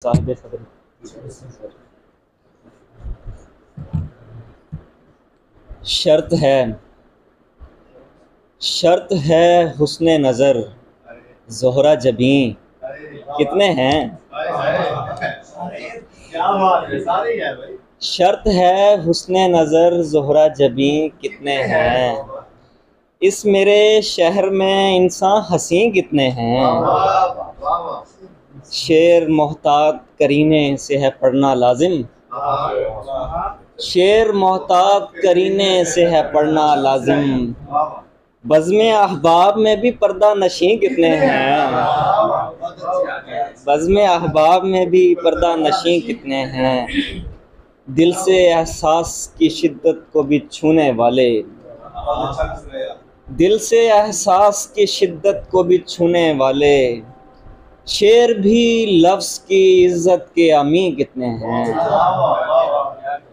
साहिब सदर शर्त है हुस्ने नज़र ज़ोहरा जबीं कितने हैं। क्या बात है, सारे ही है भाई। शर्त है हुस्ने नज़र ज़ोहरा जबीं कितने हैं। इस मेरे शहर में इंसान हसीं कितने हैं। शेर मोहतात करीने से है पढ़ना लाजिम। शेर मोहतात करीने से है पढ़ना लाजिम। बज़्म अहबाब में भी पर्दा नशीं कितने हैं। बज़्म अहबाब में भी पर्दा नशीं कितने हैं। दिल से एहसास की शिद्दत को भी छूने वाले। दिल से एहसास की शिद्दत को भी छूने वाले। शेर भी लफ्ज़ की इज़्ज़त के अमी कितने हैं।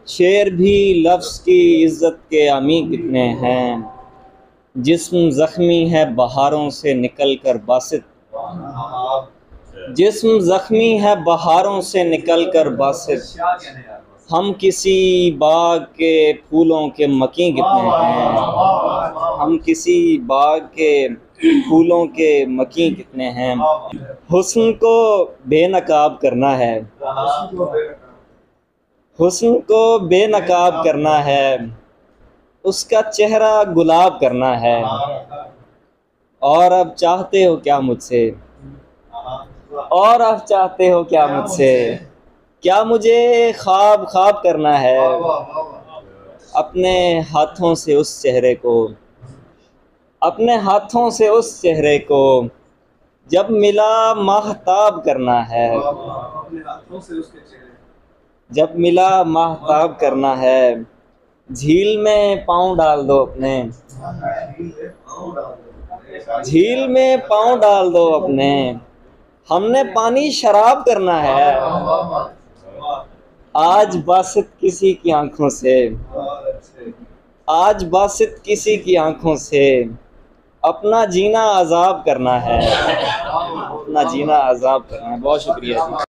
शेर भी लफ्ज़ की इज़्ज़त के अमी कितने हैं। जिस्म ज़ख्मी है बहारों से निकल कर बासित। जिस्म ज़ख्मी है बहारों से निकल कर बासित। हम किसी बाग के फूलों के मकीं कितने हैं। हम किसी बाग के फूलों के मकीं कितने हैं। हुस्न को बेनकाब करना है। हुस्न को बेनकाब करना है। उसका चेहरा गुलाब करना है। और अब चाहते हो क्या मुझसे। और अब चाहते हो क्या मुझसे। क्या मुझे ख्वाब ख्वाब करना है। अपने हाथों से उस चेहरे को। अपने हाथों से उस चेहरे को जब मिला माहताब करना है। जब मिला माहताब करना है। झील में पाँव डाल दो अपने। झील में पाँव डाल दो अपने। हमने पानी शराब करना है। आज बासित किसी की आंखों से। आज बासित किसी की आंखों से अपना जीना अजाब करना है। अपना जीना अजाब करना है। बहुत शुक्रिया।